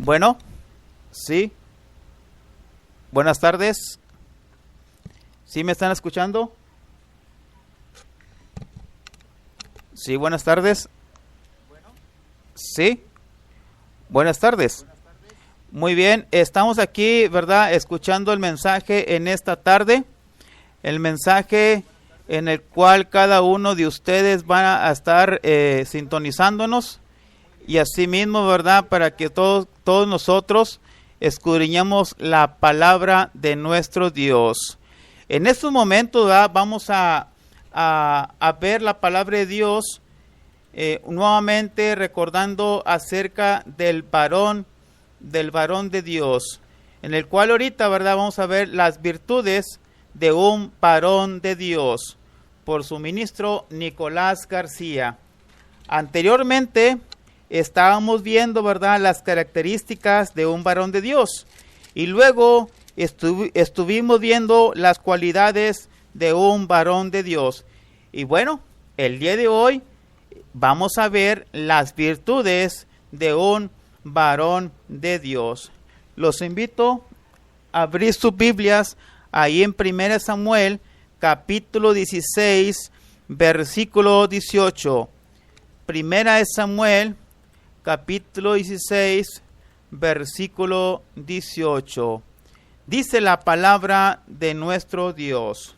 Bueno, sí. Buenas tardes. ¿Sí me están escuchando? Sí, buenas tardes. Sí. Buenas tardes. Muy bien, estamos aquí, ¿verdad? Escuchando el mensaje en esta tarde. El mensaje en el cual cada uno de ustedes van a estar sintonizándonos. Y asimismo, ¿verdad? Para que todos nosotros escudriñemos la palabra de nuestro Dios. En estos momentos, ¿verdad? Vamos a ver la palabra de Dios nuevamente recordando acerca del varón de Dios, en el cual ahorita, ¿verdad? Vamos a ver las virtudes de un varón de Dios por su ministro Nicolás García. Anteriormente estábamos viendo, ¿verdad?, las características de un varón de Dios. Y luego estuvimos viendo las cualidades de un varón de Dios. Y bueno, el día de hoy vamos a ver las virtudes de un varón de Dios. Los invito a abrir sus Biblias ahí en 1 Samuel, capítulo 16, versículo 18. 1 Samuel, capítulo 16, versículo 18. Dice la palabra de nuestro Dios.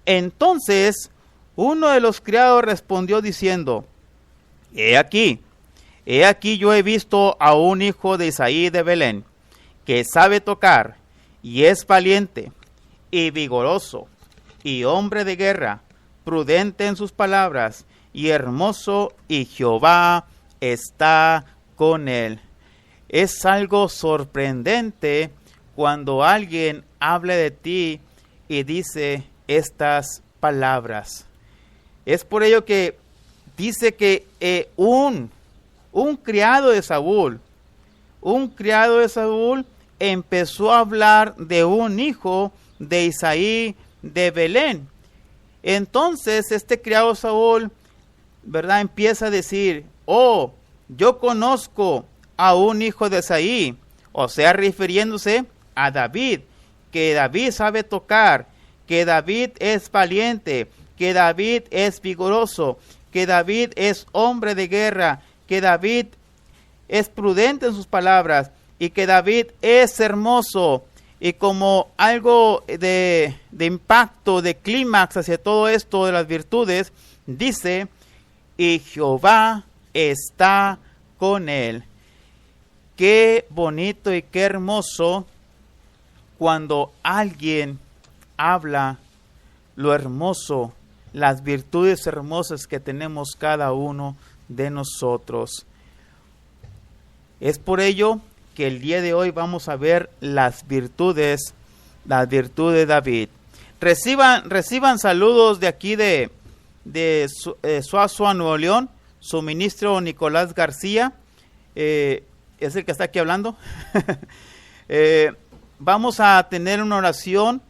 Entonces, uno de los criados respondió diciendo: He aquí yo he visto a un hijo de Isaí de Belén, que sabe tocar, y es valiente, y vigoroso, y hombre de guerra, prudente en sus palabras, y hermoso, y Jehová está con él. Es algo sorprendente cuando alguien habla de ti y dice estas palabras. Es por ello que dice que un criado de Saúl empezó a hablar de un hijo de Isaí de Belén. Entonces este criado Saúl, ¿verdad?, empieza a decir: oh, yo conozco a un hijo de Isaí, o sea, refiriéndose a David, que David sabe tocar, que David es valiente, que David es vigoroso, que David es hombre de guerra, que David es prudente en sus palabras y que David es hermoso. Y como algo de impacto, de clímax hacia todo esto de las virtudes, dice: y Jehová está con él. Qué bonito y qué hermoso cuando alguien habla lo hermoso, las virtudes hermosas que tenemos cada uno de nosotros. Es por ello que el día de hoy vamos a ver las virtudes de David. Reciban saludos de aquí de Suazua, Nuevo León, su ministro Nicolás García, es el que está aquí hablando. Vamos a tener una oración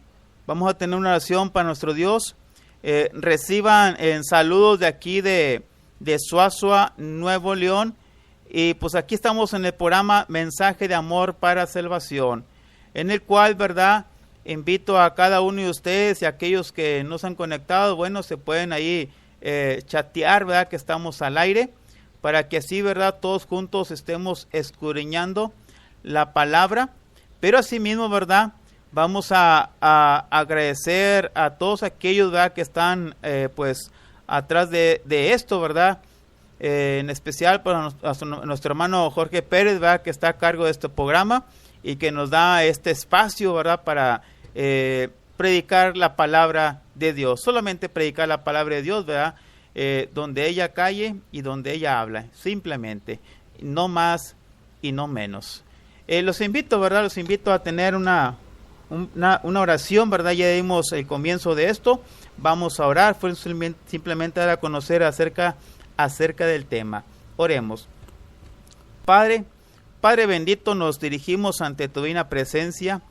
para nuestro Dios. Reciban saludos de aquí de Suazua, Nuevo León. Y pues aquí estamos en el programa Mensaje de Amor para Salvación, en el cual, ¿verdad?, invito a cada uno de ustedes y a aquellos que no se han conectado, bueno, se pueden ahí chatear, ¿verdad?, que estamos al aire, para que así, ¿verdad?, todos juntos estemos escudriñando la palabra. Pero asimismo, ¿verdad?, vamos a agradecer a todos aquellos, ¿verdad?, que están pues atrás de esto, ¿verdad?, en especial para nuestro hermano Jorge Pérez, ¿verdad?, que está a cargo de este programa y que nos da este espacio, ¿verdad?, para predicar la palabra de Dios. Solamente predicar la palabra de Dios, ¿verdad?, donde ella calle y donde ella habla, simplemente, no más y no menos. Los invito, ¿verdad?, a tener una oración, ¿verdad? Ya dimos el comienzo de esto. Vamos a orar, fue simplemente dar a conocer acerca del tema. Oremos. Padre bendito, nos dirigimos ante tu divina presencia,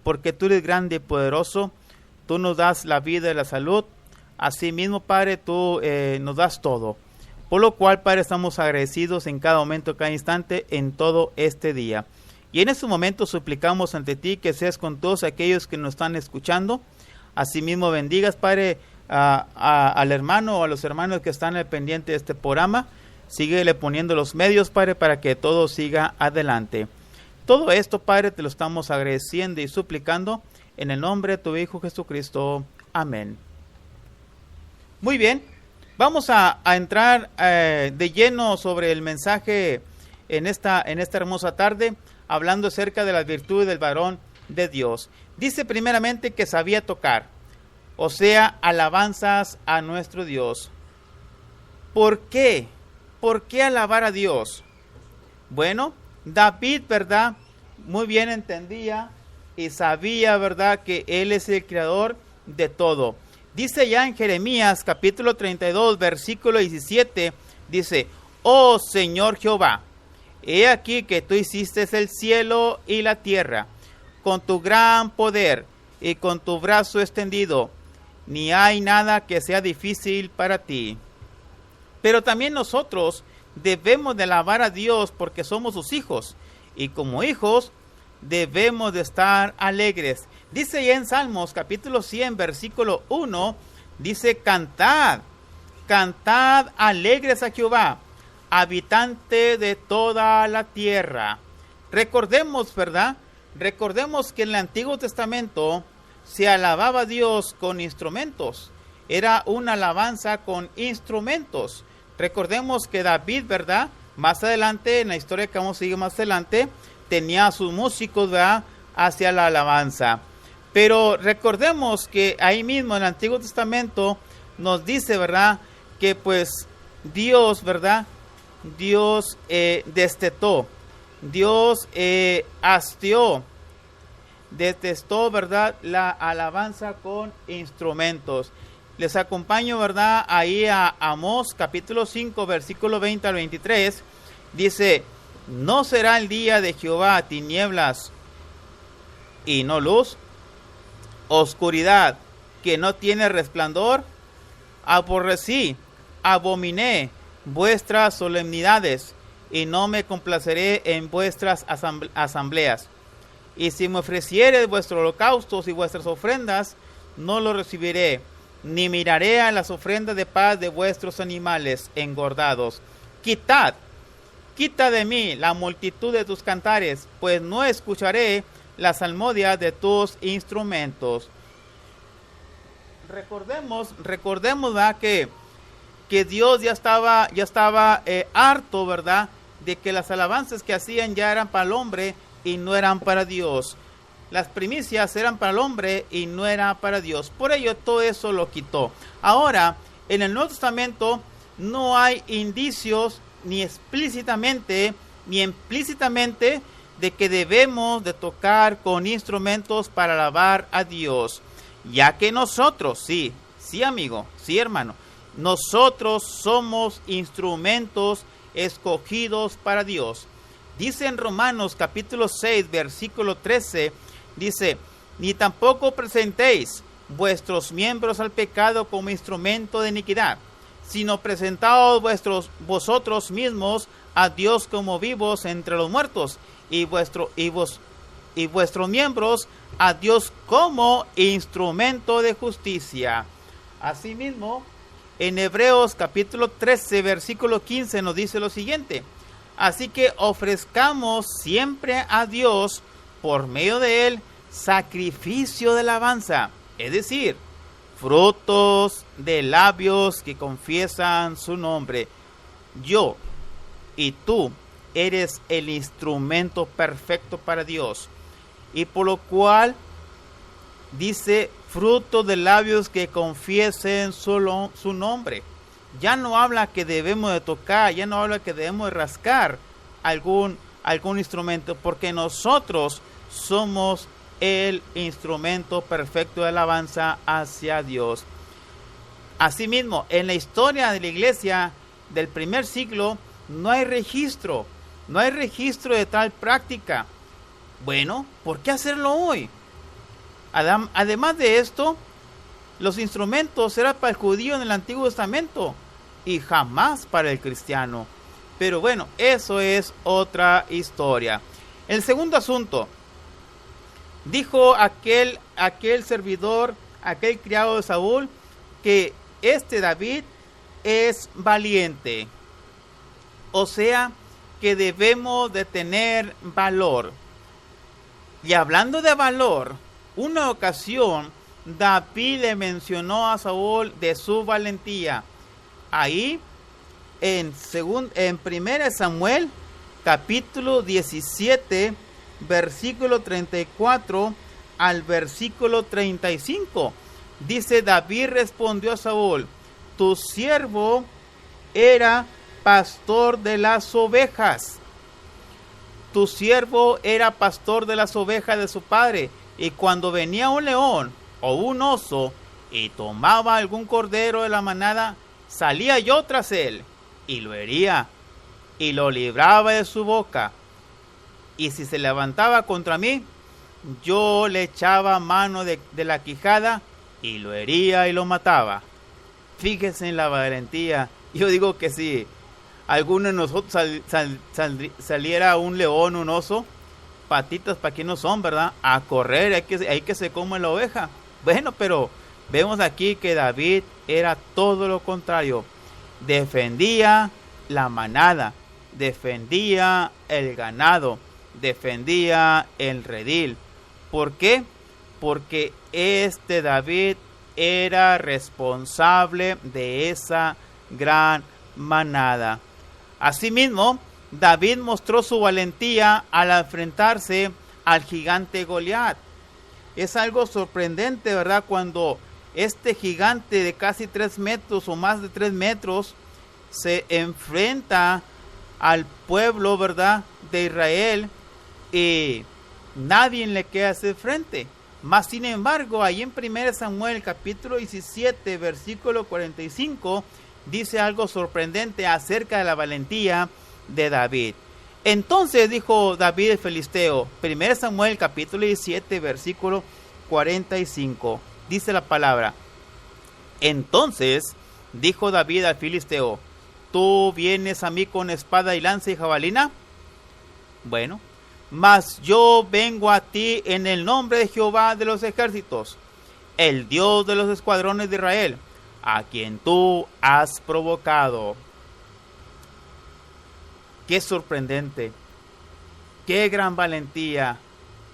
porque tú eres grande y poderoso. Tú nos das la vida y la salud. Asimismo, Padre, tú nos das todo. Por lo cual, Padre, estamos agradecidos en cada momento, cada instante, en todo este día. Y en este momento suplicamos ante ti que seas con todos aquellos que nos están escuchando. Asimismo bendigas, Padre, al hermano o a los hermanos que están al pendiente de este programa. Síguele poniendo los medios, Padre, para que todo siga adelante. Todo esto, Padre, te lo estamos agradeciendo y suplicando en el nombre de tu Hijo Jesucristo. Amén. Muy bien, vamos a entrar de lleno sobre el mensaje en esta hermosa tarde, hablando acerca de las virtudes del varón de Dios. Dice primeramente que sabía tocar, o sea, alabanzas a nuestro Dios. ¿Por qué? ¿Por qué alabar a Dios? Bueno, David, ¿verdad? Muy bien entendía y sabía, ¿verdad?, que Él es el creador de todo. Dice ya en Jeremías capítulo 32, versículo 17, dice: Oh Señor Jehová, he aquí que tú hiciste el cielo y la tierra, con tu gran poder y con tu brazo extendido, ni hay nada que sea difícil para ti. Pero también nosotros debemos de alabar a Dios porque somos sus hijos, y como hijos debemos de estar alegres. Dice ya en Salmos capítulo 100 versículo 1, dice: cantad, cantad alegres a Jehová, habitante de toda la tierra. Recordemos, ¿verdad? Recordemos que en el Antiguo Testamento se alababa a Dios con instrumentos. Era una alabanza con instrumentos. Recordemos que David, ¿verdad?, más adelante, en la historia que vamos a seguir más adelante, tenía a sus músicos, ¿verdad?, hacia la alabanza. Pero recordemos que ahí mismo en el Antiguo Testamento nos dice, ¿verdad?, que pues Dios, ¿verdad?, Dios destetó, Dios hastió, detestó, ¿verdad?, la alabanza con instrumentos. Les acompaño, ¿verdad?, ahí a Amós capítulo 5 versículo 20 al 23. Dice: ¿no será el día de Jehová tinieblas y no luz? Oscuridad que no tiene resplandor. Aborrecí, abominé vuestras solemnidades, y no me complaceré en vuestras asambleas. Y si me ofreciereis vuestros holocaustos y vuestras ofrendas, no lo recibiré, ni miraré a las ofrendas de paz de vuestros animales engordados. Quitad de mí la multitud de tus cantares, pues no escucharé la salmodia de tus instrumentos. Recordemos, ¿verdad?, que Dios ya estaba harto, ¿verdad?, de que las alabanzas que hacían ya eran para el hombre y no eran para Dios. Las primicias eran para el hombre y no era para Dios. Por ello todo eso lo quitó. Ahora, en el Nuevo Testamento no hay indicios ni explícitamente ni implícitamente de que debemos de tocar con instrumentos para alabar a Dios. Ya que nosotros, sí amigo, sí hermano, nosotros somos instrumentos escogidos para Dios. Dice en Romanos capítulo 6 versículo 13, dice: ni tampoco presentéis vuestros miembros al pecado como instrumento de iniquidad, sino presentaos vosotros mismos a Dios como vivos entre los muertos, y vuestros miembros a Dios como instrumento de justicia. Asimismo, en Hebreos capítulo 13 versículo 15 nos dice lo siguiente: así que ofrezcamos siempre a Dios por medio de él sacrificio de alabanza, es decir, frutos de labios que confiesan su nombre. Yo y tú eres el instrumento perfecto para Dios, y por lo cual dice fruto de labios que confiesen su nombre. Ya no habla que debemos de tocar, ya no habla que debemos de rascar algún instrumento, porque nosotros somos el instrumento perfecto de alabanza hacia Dios. Asimismo, en la historia de la iglesia del primer siglo no hay registro de tal práctica. Bueno, ¿por qué hacerlo hoy? Además de esto, los instrumentos eran para el judío en el Antiguo Testamento y jamás para el cristiano. Pero bueno, eso es otra historia. El segundo asunto, dijo aquel servidor, aquel criado de Saúl, que este David es valiente. O sea, que debemos de tener valor. Y hablando de valor, una ocasión David le mencionó a Saúl de su valentía. Ahí en 1 Samuel capítulo 17 versículo 34 al versículo 35. Dice: David respondió a Saúl: tu siervo era pastor de las ovejas. Tu siervo era pastor de las ovejas de su padre, y cuando venía un león o un oso y tomaba algún cordero de la manada, salía yo tras él y lo hería y lo libraba de su boca. Y si se levantaba contra mí, yo le echaba mano de la quijada y lo hería y lo mataba. Fíjense en la valentía. Yo digo que si alguno de nosotros saliera un león, un oso, patitas para que no son, ¿verdad? A correr, hay que se come la oveja. Bueno, pero vemos aquí que David era todo lo contrario. Defendía la manada, defendía el ganado, defendía el redil. ¿Por qué? Porque este David era responsable de esa gran manada. Asimismo, David mostró su valentía al enfrentarse al gigante Goliat. Es algo sorprendente, ¿verdad? Cuando este gigante de casi 3 metros o más de 3 metros se enfrenta al pueblo, ¿verdad?, de Israel, y nadie le queda hacer frente. Mas sin embargo, ahí en 1 Samuel capítulo 17 versículo 45 dice algo sorprendente acerca de la valentía de David. Entonces dijo David el filisteo, 1 Samuel capítulo 17 versículo 45, dice la palabra: entonces dijo David al filisteo, ¿tú vienes a mí con espada y lanza y jabalina? Bueno, mas yo vengo a ti en el nombre de Jehová de los ejércitos, el Dios de los escuadrones de Israel, a quien tú has provocado. Qué sorprendente, qué gran valentía,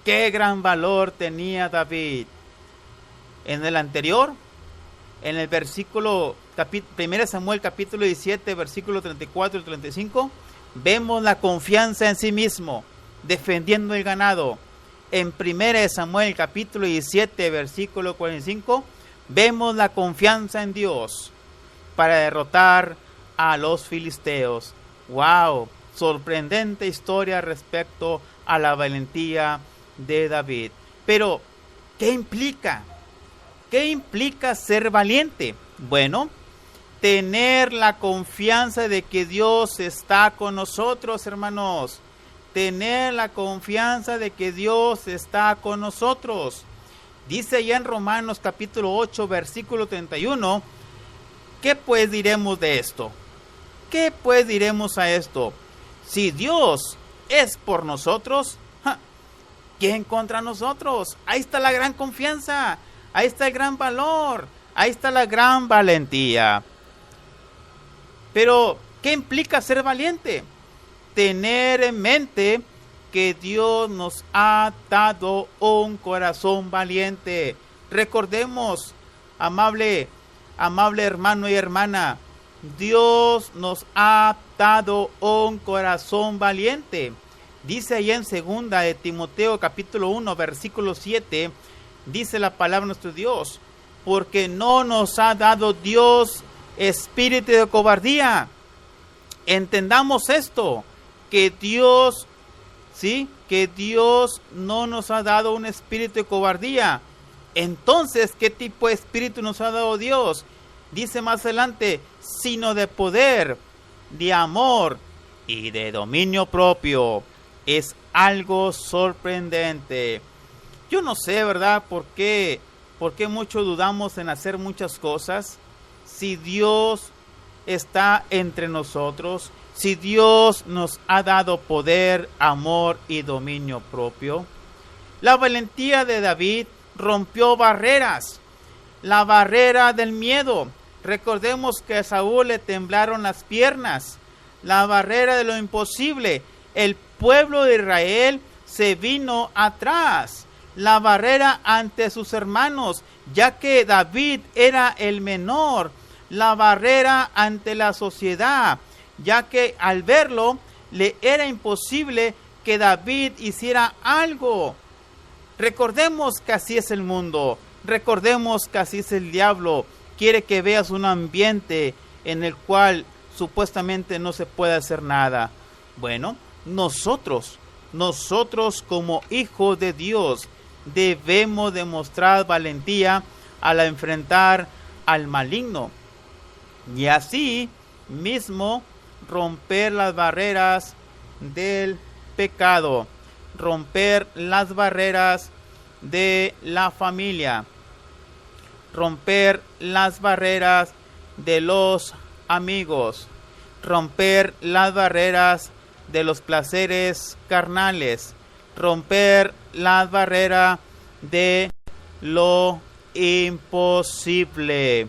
qué gran valor tenía David. En el anterior, en el versículo 1 Samuel capítulo 17 versículo 34 y 35, vemos la confianza en sí mismo, defendiendo el ganado. En 1 Samuel capítulo 17 versículo 45, vemos la confianza en Dios para derrotar a los filisteos. ¡Wow! Sorprendente historia respecto a la valentía de David. Pero, ¿qué implica? ¿Qué implica ser valiente? Bueno, tener la confianza de que Dios está con nosotros, hermanos. Tener la confianza de que Dios está con nosotros. Dice allá en Romanos capítulo 8, versículo 31, ¿qué pues diremos de esto? ¿Qué pues diremos a esto? Si Dios es por nosotros, ¿quién contra nosotros? Ahí está la gran confianza, ahí está el gran valor, ahí está la gran valentía. Pero, ¿qué implica ser valiente? Tener en mente que Dios nos ha dado un corazón valiente. Recordemos, amable hermano y hermana, Dios nos ha dado un corazón valiente. Dice ahí en 2 de Timoteo capítulo 1 versículo 7, dice la palabra de nuestro Dios, porque no nos ha dado Dios espíritu de cobardía. Entendamos esto, que Dios no nos ha dado un espíritu de cobardía. Entonces, ¿qué tipo de espíritu nos ha dado Dios? Dice más adelante, sino de poder, de amor y de dominio propio. Es algo sorprendente. Yo no sé, ¿verdad? ¿Por qué muchos dudamos en hacer muchas cosas? Si Dios está entre nosotros, Si Dios nos ha dado poder, amor y dominio propio. La valentía de David rompió barreras. La barrera del miedo. Recordemos que a Saúl le temblaron las piernas. La barrera de lo imposible. El pueblo de Israel se vino atrás. La barrera ante sus hermanos, ya que David era el menor. La barrera ante la sociedad, ya que al verlo le era imposible que David hiciera algo. Recordemos que así es el mundo. Recordemos que así es el diablo. Quiere que veas un ambiente en el cual supuestamente no se puede hacer nada. Bueno, nosotros como hijos de Dios debemos demostrar valentía al enfrentar al maligno. Y así mismo romper las barreras del pecado, romper las barreras de la familia, romper las barreras de los amigos, romper las barreras de los placeres carnales, romper las barreras de lo imposible.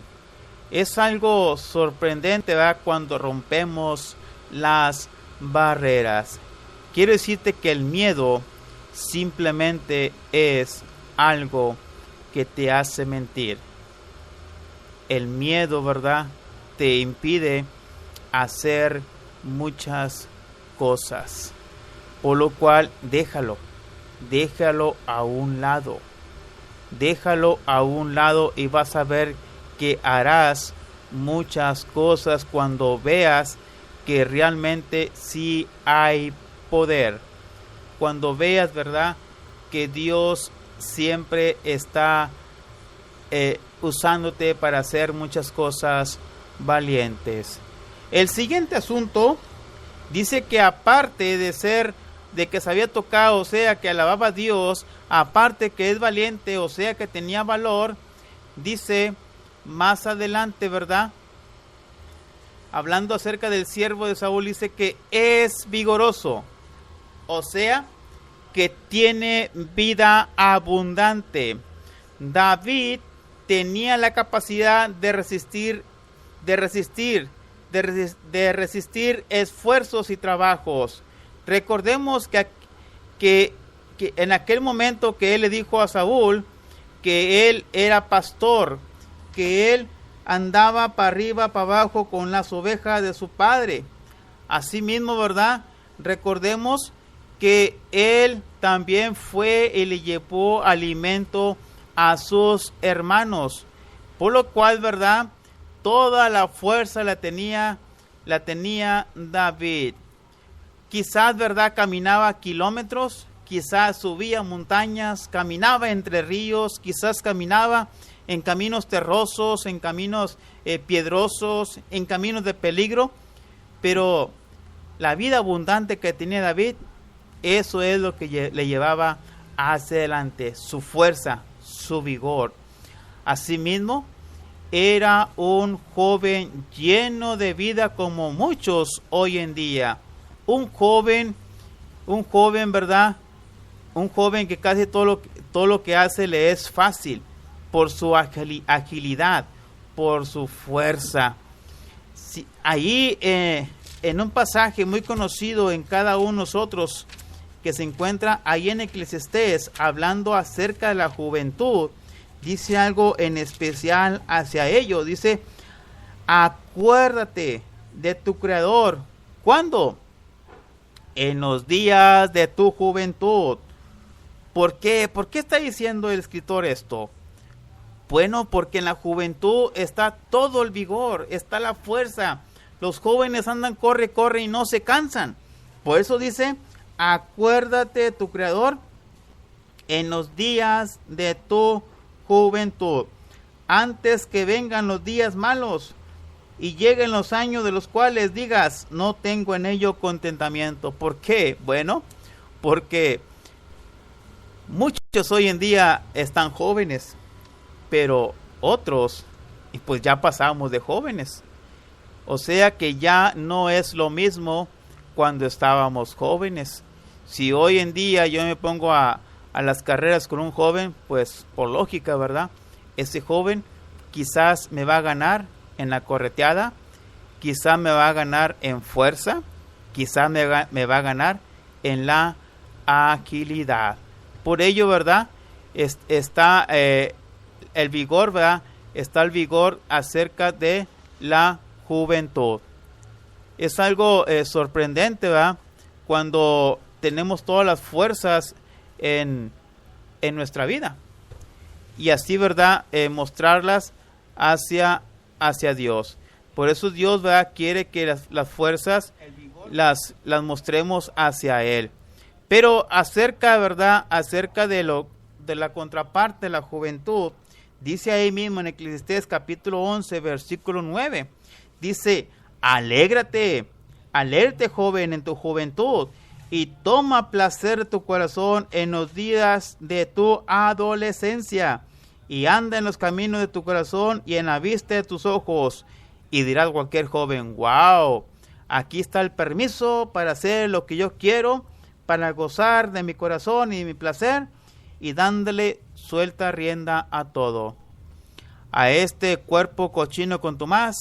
Es algo sorprendente, ¿verdad?, cuando rompemos las barreras. Quiero decirte que el miedo simplemente es algo que te hace mentir. El miedo, ¿verdad?, te impide hacer muchas cosas. Por lo cual, déjalo a un lado. Déjalo a un lado y vas a ver que harás muchas cosas cuando veas que realmente sí hay poder. Cuando veas, ¿verdad?, que Dios siempre está usándote para hacer muchas cosas valientes. El siguiente asunto dice que aparte de que se había tocado, o sea, que alababa a Dios, aparte que es valiente, o sea, que tenía valor, dice más adelante, ¿verdad?, hablando acerca del siervo de Saúl, dice que es vigoroso, o sea, que tiene vida abundante. David tenía la capacidad de resistir esfuerzos y trabajos. Recordemos que en aquel momento que él le dijo a Saúl que él era pastor, que él andaba para arriba, para abajo con las ovejas de su padre. Asimismo, ¿verdad?, recordemos que él también fue y le llevó alimento a sus hermanos, por lo cual, ¿verdad?, toda la fuerza la tenía David. Quizás, ¿verdad?, caminaba kilómetros, quizás subía montañas, caminaba entre ríos, quizás caminaba en caminos terrosos, en caminos piedrosos, en caminos de peligro, pero la vida abundante que tenía David, eso es lo que le llevaba hacia adelante, su fuerza, su vigor. Asimismo, era un joven lleno de vida como muchos hoy en día. Un joven, ¿verdad?, un joven que casi todo lo que hace le es fácil, por su agilidad, por su fuerza. Sí, ahí en un pasaje muy conocido en cada uno de nosotros, que se encuentra ahí en Eclesiastés, hablando acerca de la juventud, dice algo en especial hacia ellos. Dice: acuérdate de tu Creador. ¿Cuándo? En los días de tu juventud. ¿Por qué? ¿Por qué está diciendo el escritor esto? Bueno, porque en la juventud está todo el vigor, está la fuerza. Los jóvenes andan, corre y no se cansan. Por eso dice: acuérdate de tu Creador en los días de tu juventud, antes que vengan los días malos y lleguen los años de los cuales digas: no tengo en ello contentamiento. ¿Por qué? Bueno, porque muchos hoy en día están jóvenes, pero otros, y pues ya pasamos de jóvenes. O sea que ya no es lo mismo cuando estábamos jóvenes. Si hoy en día yo me pongo a las carreras con un joven, pues por lógica, ¿verdad? Ese joven quizás me va a ganar en la correteada, quizás me va a ganar en fuerza, quizás me va a ganar en la agilidad. Por ello, ¿verdad? Está el vigor, ¿verdad? Está el vigor acerca de la juventud. Es algo sorprendente, ¿verdad? Cuando tenemos todas las fuerzas en nuestra vida. Y así, ¿verdad? Mostrarlas hacia Dios. Por eso Dios, ¿verdad? Quiere que las fuerzas las mostremos hacia Él. Pero acerca, ¿verdad? Acerca de la contraparte de la juventud, dice ahí mismo en Eclesiastés capítulo 11, versículo 9. Dice, alégrate joven en tu juventud, y toma placer tu corazón en los días de tu adolescencia, y anda en los caminos de tu corazón y en la vista de tus ojos. Y dirá cualquier joven, wow, aquí está el permiso para hacer lo que yo quiero, para gozar de mi corazón y de mi placer, y dándole suelta rienda a todo. A este cuerpo cochino contumaz,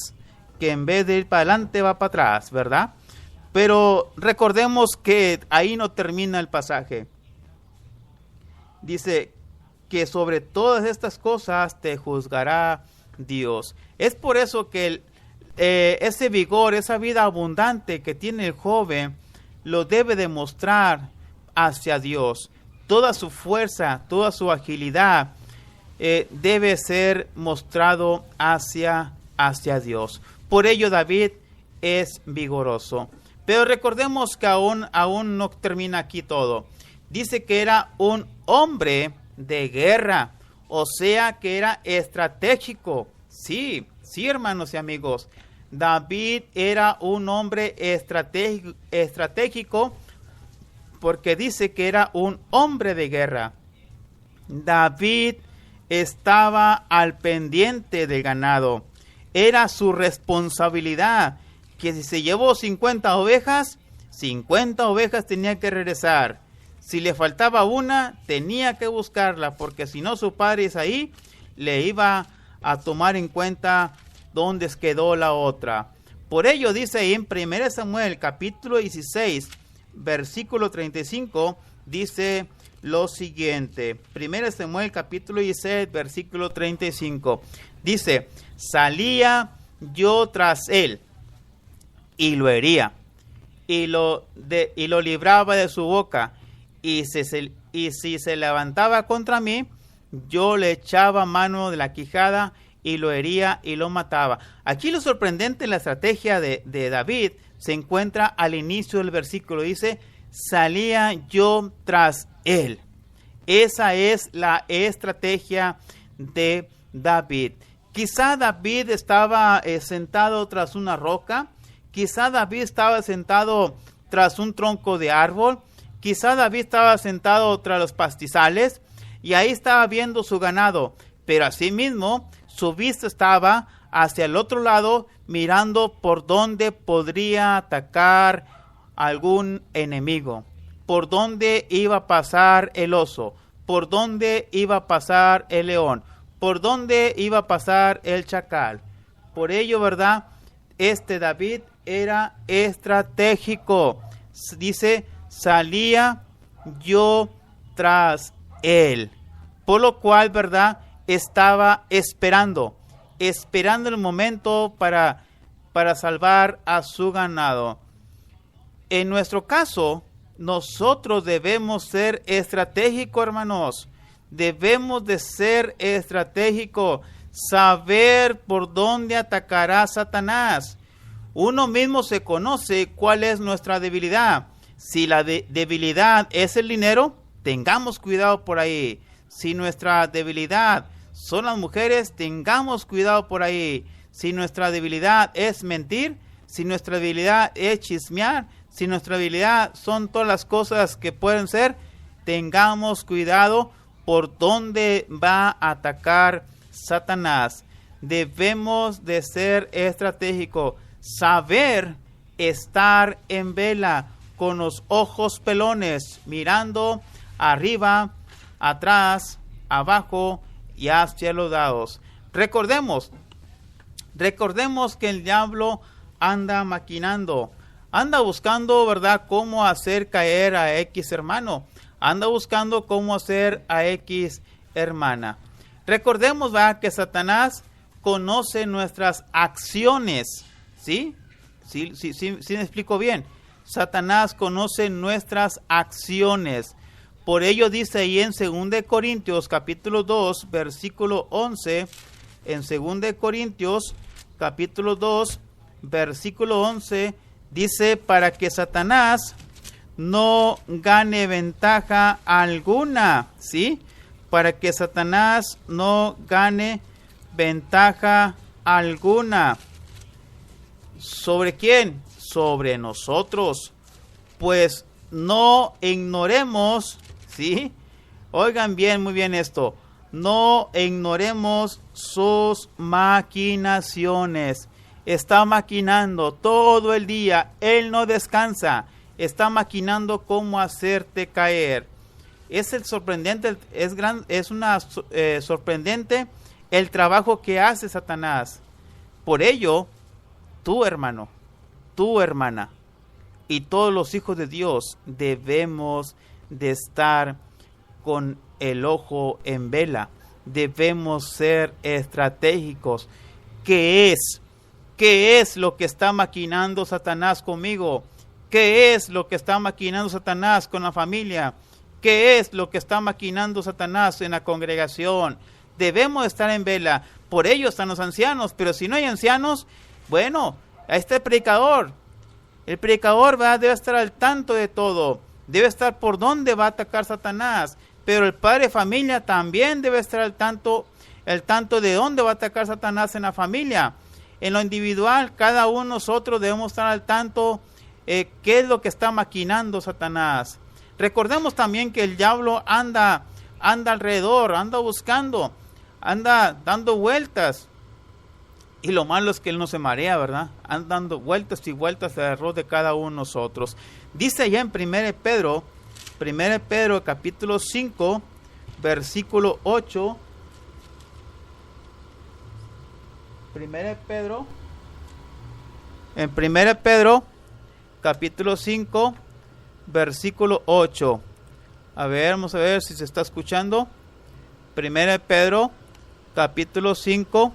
que en vez de ir para adelante va para atrás, ¿verdad? Pero recordemos que ahí no termina el pasaje. Dice que sobre todas estas cosas te juzgará Dios. Es por eso que ese vigor, esa vida abundante que tiene el joven, lo debe demostrar hacia Dios. Toda su fuerza, toda su agilidad debe ser mostrado hacia Dios. Por ello David es vigoroso. Pero recordemos que aún no termina aquí todo. Dice que era un hombre de guerra, o sea que era estratégico. Sí, hermanos y amigos. David era un hombre estratégico porque dice que era un hombre de guerra. David estaba al pendiente del ganado. Era su responsabilidad que si se llevó 50 ovejas tenía que regresar. Si le faltaba una, tenía que buscarla, porque si no su padre Isaí le iba a tomar en cuenta dónde quedó la otra. Por ello dice ahí en 1 Samuel capítulo 16, versículo 35, dice lo siguiente. 1 Samuel capítulo 16, versículo 35. Dice, salía yo tras él y lo hería, y lo libraba de su boca, y si se levantaba contra mí, yo le echaba mano de la quijada y lo hería y lo mataba. Aquí lo sorprendente en la estrategia de David se encuentra al inicio del versículo. Dice, salía yo tras él. Esa es la estrategia de David. Quizá David estaba sentado tras una roca. Quizá David estaba sentado tras un tronco de árbol. Quizá David estaba sentado tras los pastizales y ahí estaba viendo su ganado. Pero asimismo, su vista estaba hacia el otro lado, mirando por dónde podría atacar algún enemigo. Por dónde iba a pasar el oso. Por dónde iba a pasar el león. Por dónde iba a pasar el chacal. Por ello, ¿verdad? David era estratégico. Dice, salía yo tras él. Por lo cual, ¿verdad? Estaba esperando el momento para salvar a su ganado. En nuestro caso, nosotros debemos ser estratégicos, hermanos. Debemos de ser estratégicos, saber por dónde atacará Satanás. Uno mismo se conoce cuál es nuestra debilidad. Si la debilidad es el dinero, tengamos cuidado por ahí. Si nuestra debilidad son las mujeres, tengamos cuidado por ahí. Si nuestra debilidad es mentir, si nuestra debilidad es chismear, si nuestra debilidad son todas las cosas que pueden ser, tengamos cuidado por dónde va a atacar Satanás. Debemos de ser estratégicos, saber estar en vela, con los ojos pelones, mirando arriba, atrás, abajo y hacia los lados. Recordemos que el diablo anda maquinando, anda buscando, ¿verdad?, cómo hacer caer a X hermano, anda buscando cómo hacer a X hermana. Recordemos, ¿verdad?, que Satanás conoce nuestras acciones, ¿sí? Sí, me explico bien. Satanás conoce nuestras acciones. Por ello dice ahí en 2 Corintios capítulo 2, versículo 11, en 2 Corintios capítulo 2, versículo 11, dice, para que Satanás no gane ventaja alguna, ¿sí? Para que Satanás no gane ventaja alguna. ¿Sobre quién? Sobre nosotros. Pues no ignoremos, ¿sí? Oigan bien, muy bien esto. No ignoremos sus maquinaciones. Está maquinando todo el día. Él no descansa. Está maquinando cómo hacerte caer. Es el sorprendente, sorprendente el trabajo que hace Satanás. Por ello, tú, hermano, tú, hermana, y todos los hijos de Dios debemos de estar con el ojo en vela. Debemos ser estratégicos. ¿Qué es? ¿Qué es lo que está maquinando Satanás conmigo? ¿Qué es lo que está maquinando Satanás con la familia? ¿Qué es lo que está maquinando Satanás en la congregación? Debemos estar en vela. Por ello están los ancianos, pero si no hay ancianos, bueno, ahí está el predicador. El predicador, ¿verdad?, debe estar al tanto de todo. Debe estar por dónde va a atacar Satanás. Pero el padre de familia también debe estar al tanto de dónde va a atacar Satanás en la familia. En lo individual, cada uno de nosotros debemos estar al tanto qué es lo que está maquinando Satanás. Recordemos también que el diablo anda alrededor, anda buscando, anda dando vueltas. Y lo malo es que él no se marea, ¿verdad? Anda dando vueltas y vueltas alrededor de cada uno de nosotros. Dice allá en 1 Pedro capítulo 5, versículo 8. 1 Pedro capítulo 5, versículo 8. A ver, vamos a ver si se está escuchando. 1 Pedro capítulo 5,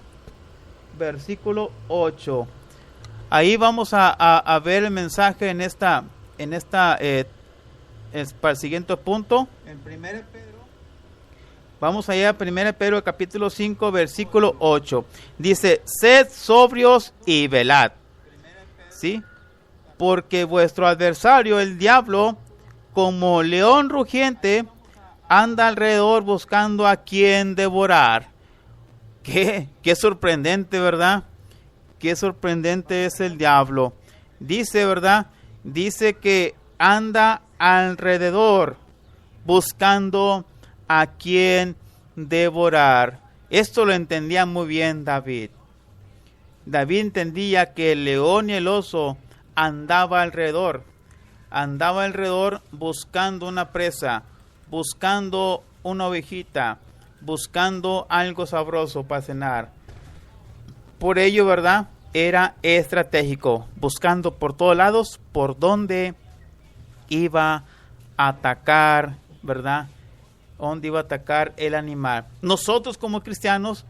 versículo 8. Ahí vamos a ver el mensaje para el siguiente punto. En 1 Pedro. Vamos allá a 1 Pedro capítulo 5, versículo 8. Dice, sed sobrios y velad. ¿Sí? Porque vuestro adversario, el diablo, como león rugiente, anda alrededor buscando a quien devorar. Qué sorprendente, ¿verdad? Qué sorprendente es el diablo. Dice, ¿verdad? Dice que anda alrededor buscando a quien devorar. Esto lo entendía muy bien David. David entendía que el león y el oso andaba alrededor buscando una presa, buscando una ovejita, buscando algo sabroso para cenar. Por ello, ¿verdad?, era estratégico, buscando por todos lados por dónde iba a atacar, ¿verdad?, dónde iba a atacar el animal. Nosotros como cristianos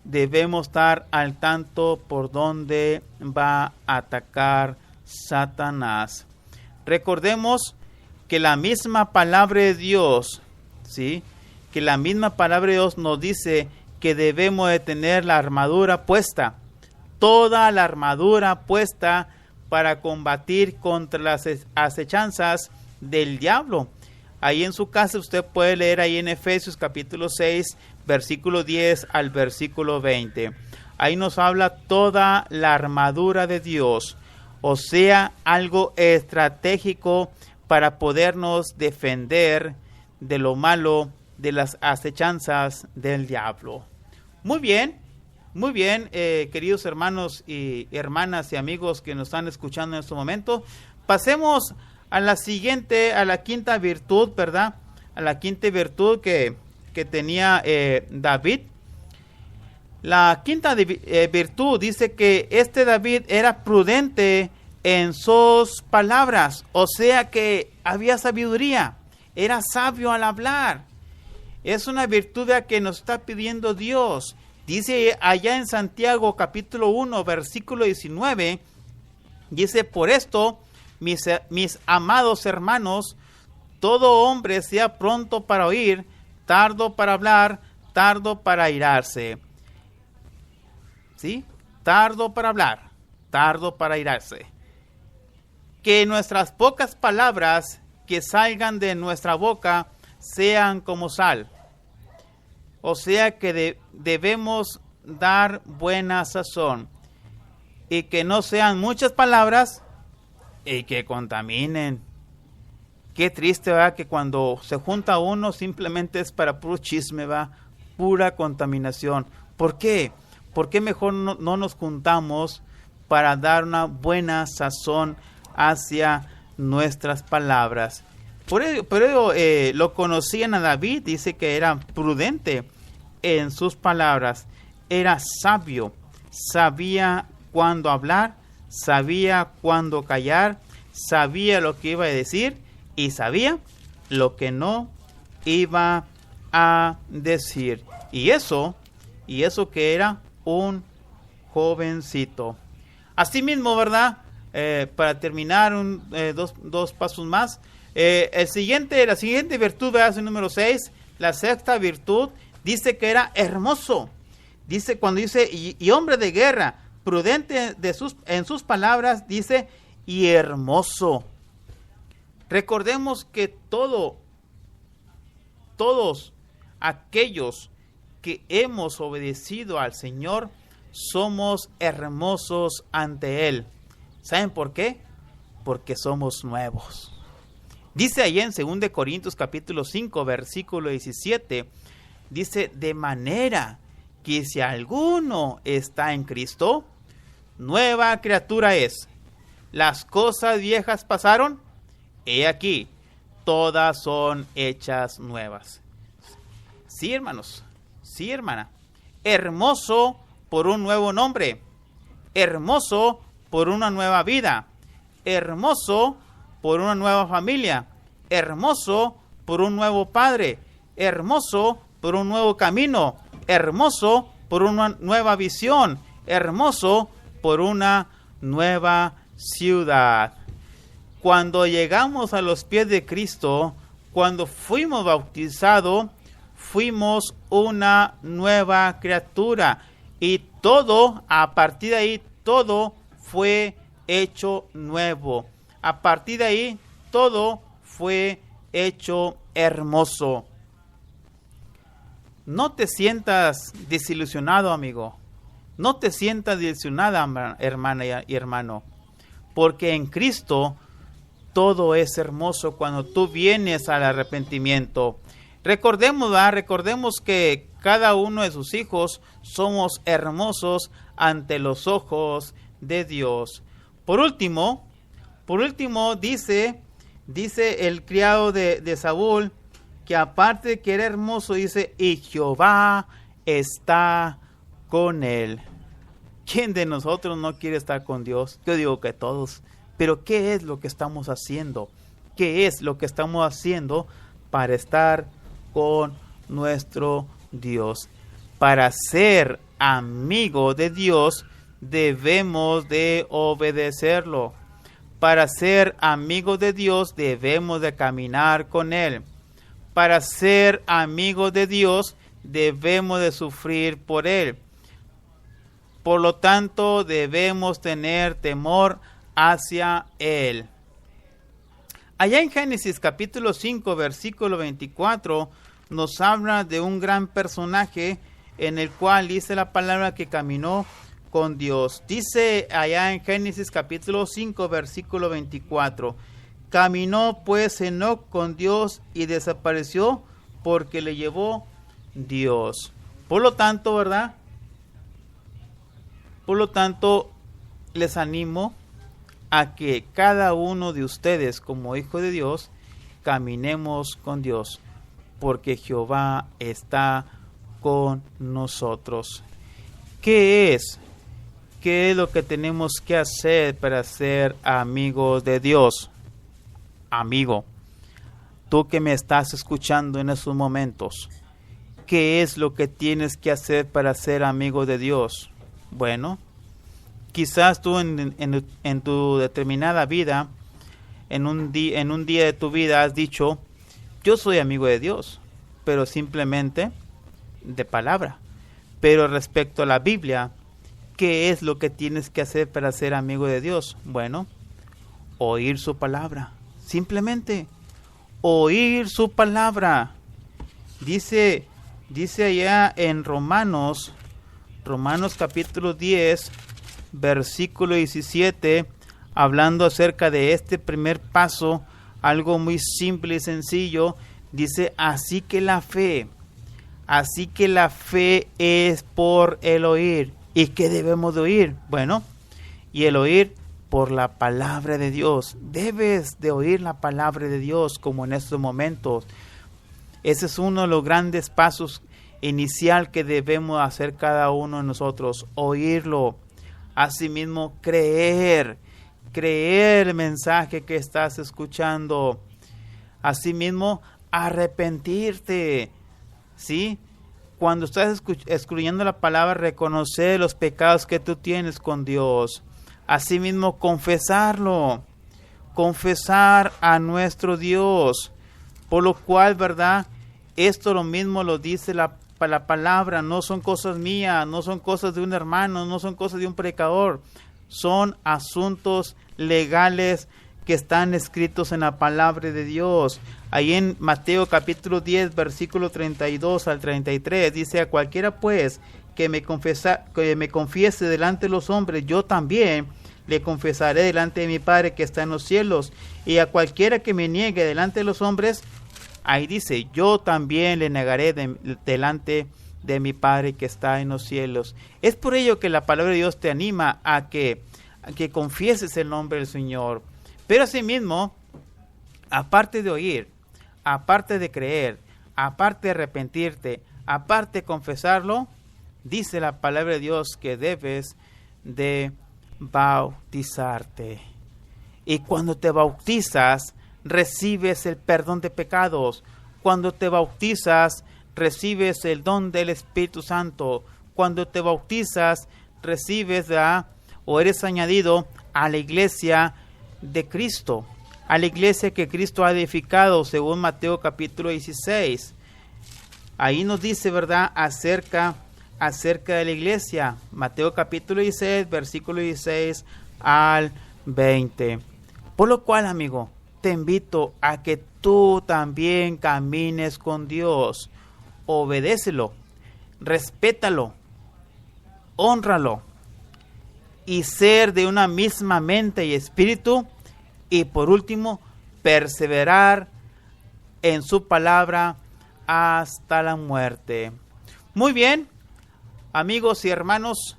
debemos estar al tanto por dónde va a atacar Satanás. Recordemos que la misma palabra de Dios, ¿sí?, que la misma palabra de Dios nos dice que debemos de tener la armadura puesta, toda la armadura puesta para combatir contra las acechanzas del diablo. Ahí en su casa usted puede leer ahí en Efesios capítulo 6, versículo 10 al versículo 20. Ahí nos habla toda la armadura de Dios, o sea, algo estratégico para podernos defender de lo malo, de las acechanzas del diablo. Muy bien, Muy bien, queridos hermanos y hermanas y amigos que nos están escuchando en este momento, pasemos a la siguiente, a la quinta virtud, ¿verdad? A la quinta virtud que tenía David. La quinta virtud dice que David era prudente en sus palabras, o sea que había sabiduría, era sabio al hablar. Es una virtud que nos está pidiendo Dios. Dice allá en Santiago capítulo 1 versículo 19, dice: por esto, mis amados hermanos, todo hombre sea pronto para oír, tardo para hablar, tardo para airarse. ¿Sí? Tardo para hablar, tardo para airarse. Que nuestras pocas palabras que salgan de nuestra boca sean como sal. O sea que debemos dar buena sazón. Y que no sean muchas palabras y que contaminen. Qué triste, ¿verdad? Que cuando se junta uno simplemente es para puro chisme, ¿verdad? Pura contaminación. ¿Por qué? ¿Por qué mejor no nos juntamos para dar una buena sazón hacia nuestras palabras? Por ello lo conocían a David, dice que era prudente en sus palabras, era sabio, sabía cuándo hablar, sabía cuándo callar, sabía lo que iba a decir y sabía lo que no iba a decir. Y eso que era un jovencito. Asimismo, ¿verdad? Para terminar, dos pasos más. La siguiente virtud, ¿verdad? Es el número 6. La sexta virtud dice que era hermoso. Dice, cuando dice, y hombre de guerra, prudente en sus palabras, dice, y hermoso. Recordemos que todos aquellos que hemos obedecido al Señor, somos hermosos ante Él. ¿Saben por qué? Porque somos nuevos. Dice ahí en 2 Corintios capítulo 5, versículo 17, dice: de manera que si alguno está en Cristo, nueva criatura es. Las cosas viejas pasaron, he aquí, todas son hechas nuevas. Sí, hermanos. Sí, hermana. Hermoso por un nuevo nombre. Hermoso por una nueva vida. Hermoso por una nueva familia. Hermoso por un nuevo padre. Hermoso por un nuevo camino. Hermoso por una nueva visión. Hermoso por una nueva ciudad. Cuando llegamos a los pies de Cristo, cuando fuimos bautizados, fuimos una nueva criatura y todo, a partir de ahí, todo fue hecho nuevo. A partir de ahí, todo fue hecho hermoso. No te sientas desilusionado, amigo. No te sientas desilusionada, hermana y hermano, porque en Cristo todo es hermoso cuando tú vienes al arrepentimiento. Recordemos que cada uno de sus hijos somos hermosos ante los ojos de Dios. Por último dice el criado de Saúl, que aparte de que era hermoso, dice, y Jehová está con él. ¿Quién de nosotros no quiere estar con Dios? Yo digo que todos. Pero ¿qué es lo que estamos haciendo? ¿Qué es lo que estamos haciendo para estar con nuestro Dios? Para ser amigo de Dios debemos de obedecerlo. Para ser amigos de Dios debemos de caminar con Él. Para ser amigos de Dios debemos de sufrir por Él. Por lo tanto, debemos tener temor hacia Él. Allá en Génesis capítulo 5, versículo 24, nos habla de un gran personaje en el cual dice la palabra que caminó con Dios. Dice allá en Génesis capítulo 5, versículo 24, caminó pues Enoc con Dios y desapareció porque le llevó Dios. Por lo tanto, ¿verdad? Por lo tanto, les animo a que cada uno de ustedes, como hijo de Dios, caminemos con Dios, porque Jehová está con nosotros. ¿Qué es? ¿Qué es lo que tenemos que hacer para ser amigos de Dios? Amigo, tú que me estás escuchando en estos momentos, ¿qué es lo que tienes que hacer para ser amigo de Dios? Bueno, quizás tú en tu determinada vida, en un día de tu vida has dicho, yo soy amigo de Dios, pero simplemente de palabra. Pero respecto a la Biblia, ¿qué es lo que tienes que hacer para ser amigo de Dios? Bueno, oír su palabra. Simplemente oír su palabra. Dice allá en Romanos capítulo 10, versículo 17, hablando acerca de este primer paso, algo muy simple y sencillo, dice, así que la fe es por el oír. ¿Y qué debemos de oír? Bueno, y el oír por la palabra de Dios. Debes de oír la palabra de Dios como en estos momentos. Ese es uno de los grandes pasos inicial que debemos hacer cada uno de nosotros, oírlo. Asimismo, creer el mensaje que estás escuchando. Asimismo, arrepentirte, ¿sí? Cuando estás escudriñando la palabra, reconocer los pecados que tú tienes con Dios. Asimismo, confesarlo, confesar a nuestro Dios. Por lo cual, ¿verdad? Esto lo mismo lo dice la palabra, no son cosas mías, no son cosas de un hermano, no son cosas de un predicador. Son asuntos legales que están escritos en la palabra de Dios. Ahí en Mateo capítulo 10, versículo 32 al 33, dice, a cualquiera pues que me confiese delante de los hombres, yo también le confesaré delante de mi Padre que está en los cielos. Y a cualquiera que me niegue delante de los hombres, ahí dice, yo también le negaré delante de mi Padre que está en los cielos. Es por ello que la palabra de Dios te anima a que confieses el nombre del Señor. Pero asimismo, aparte de oír, aparte de creer, aparte de arrepentirte, aparte de confesarlo, dice la palabra de Dios que debes de bautizarte. Y cuando te bautizas, recibes el perdón de pecados. Cuando te bautizas, recibes el don del Espíritu Santo. Cuando te bautizas, recibes o eres añadido a la iglesia de Cristo, a la iglesia que Cristo ha edificado, según Mateo capítulo 16. Ahí nos dice, ¿verdad?, acerca de la iglesia. Mateo capítulo 16, versículo 16 al 20. Por lo cual, amigo, te invito a que tú también camines con Dios. Obedécelo, respétalo, hónralo, y ser de una misma mente y espíritu. Y por último, perseverar en su palabra hasta la muerte. Muy bien, amigos y hermanos,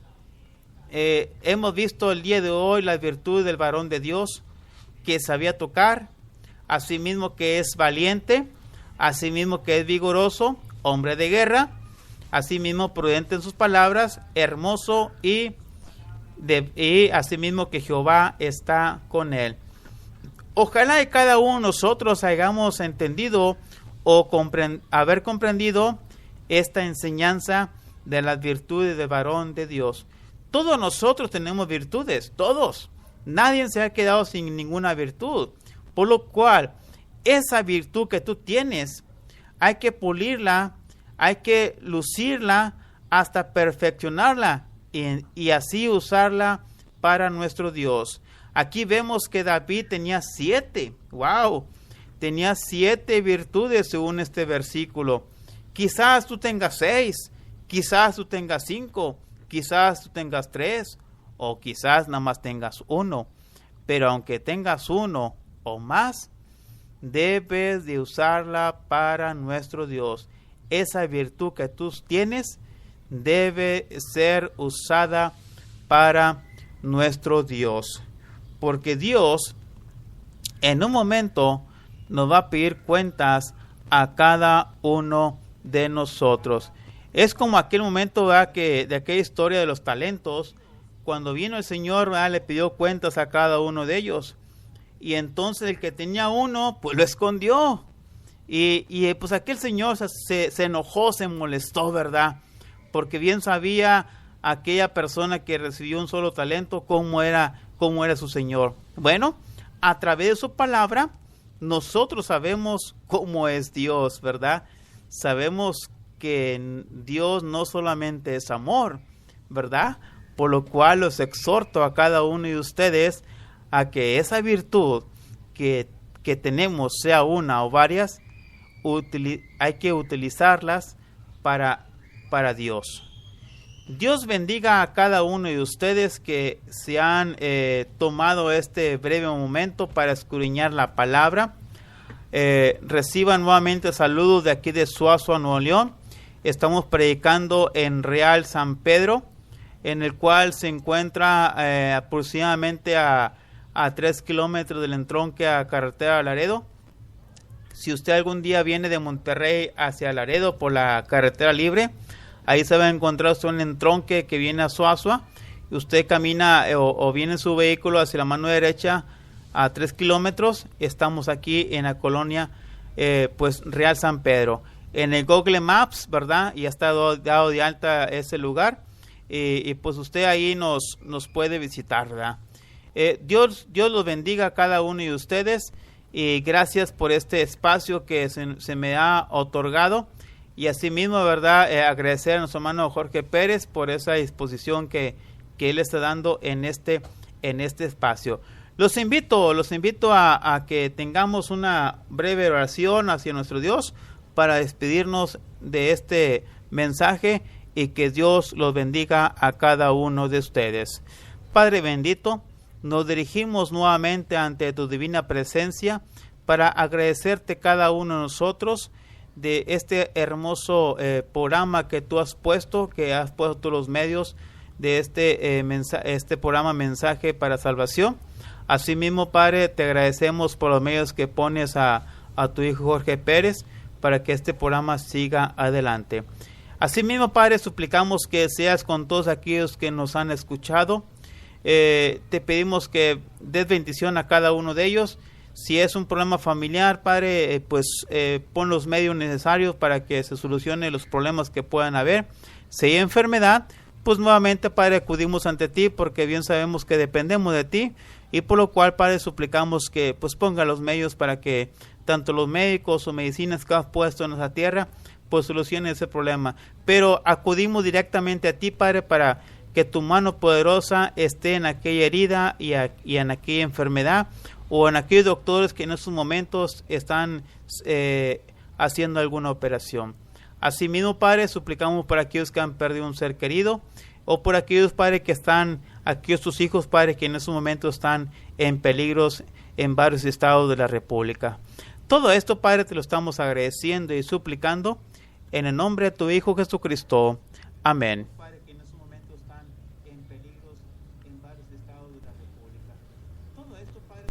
hemos visto el día de hoy las virtudes del varón de Dios, que sabía tocar, asimismo que es valiente, asimismo que es vigoroso, hombre de guerra, asimismo prudente en sus palabras, hermoso y asimismo que Jehová está con él. Ojalá y cada uno de nosotros hayamos entendido o haber comprendido esta enseñanza de las virtudes del varón de Dios. Todos nosotros tenemos virtudes, todos. Nadie se ha quedado sin ninguna virtud. Por lo cual, esa virtud que tú tienes, hay que pulirla, hay que lucirla hasta perfeccionarla y así usarla para nuestro Dios. Aquí vemos que David tenía 7. ¡Wow! Tenía 7 virtudes según este versículo. Quizás tú tengas 6, quizás tú tengas 5, quizás tú tengas 3, o quizás nada más tengas 1. Pero aunque tengas 1 o más, debes de usarla para nuestro Dios. Esa virtud que tú tienes debe ser usada para nuestro Dios. Porque Dios en un momento nos va a pedir cuentas a cada uno de nosotros. Es como aquel momento, ¿verdad?, que de aquella historia de los talentos, cuando vino el Señor, ¿verdad?, le pidió cuentas a cada uno de ellos. Y entonces el que tenía uno, pues lo escondió. Y pues aquel señor se enojó, se molestó, ¿verdad? Porque bien sabía aquella persona que recibió un solo talento cómo era su Señor. Bueno, a través de su palabra, nosotros sabemos cómo es Dios, ¿verdad? Sabemos que Dios no solamente es amor, ¿verdad? Por lo cual los exhorto a cada uno de ustedes a que esa virtud que tenemos, sea una o varias, hay que utilizarlas para Dios. Dios bendiga a cada uno de ustedes que se han tomado este breve momento para escudriñar la palabra. Reciban nuevamente saludos de aquí de Suazua, Nuevo León. Estamos predicando en Real San Pedro, en el cual se encuentra aproximadamente a 3 kilómetros del entronque a carretera Laredo. Si usted algún día viene de Monterrey hacia Laredo por la carretera libre, ahí se va a encontrar un entronque que viene a Suazua. Y usted camina o viene en su vehículo hacia la mano derecha a 3 kilómetros. Estamos aquí en la colonia pues Real San Pedro. En el Google Maps, ¿verdad? Ya está dado de alta ese lugar. Y pues usted ahí nos puede visitar, ¿verdad? Dios los bendiga a cada uno de ustedes. Y gracias por este espacio que se me ha otorgado. Y asimismo, ¿verdad? Agradecer a nuestro hermano Jorge Pérez por esa disposición que él está dando en este espacio. Los invito a que tengamos una breve oración hacia nuestro Dios para despedirnos de este mensaje y que Dios los bendiga a cada uno de ustedes. Padre bendito, nos dirigimos nuevamente ante tu divina presencia para agradecerte cada uno de nosotros de este hermoso programa que tú has puesto, los medios de este programa Mensaje para Salvación. Asimismo, Padre, te agradecemos por los medios que pones a tu hijo Jorge Pérez para que este programa siga adelante. Asimismo, Padre, suplicamos que seas con todos aquellos que nos han escuchado. Te pedimos que des bendición a cada uno de ellos. Si es un problema familiar, Padre, pon los medios necesarios para que se solucione los problemas que puedan haber. Si hay enfermedad, pues nuevamente, Padre, acudimos ante ti porque bien sabemos que dependemos de ti y por lo cual, Padre, suplicamos que pues ponga los medios para que tanto los médicos o medicinas que has puesto en nuestra tierra pues solucionen ese problema. Pero acudimos directamente a ti, Padre, para que tu mano poderosa esté en aquella herida y en aquella enfermedad o en aquellos doctores que en estos momentos están haciendo alguna operación. Asimismo, Padre, suplicamos por aquellos que han perdido un ser querido o por aquellos, Padre, que están, aquellos tus hijos, Padre, que en estos momentos están en peligros en varios estados de la República. Todo esto, Padre, te lo estamos agradeciendo y suplicando en el nombre de tu Hijo Jesucristo. Amén. Padre, que en estos momentos están en peligros en varios estados de la República. Todo esto, Padre.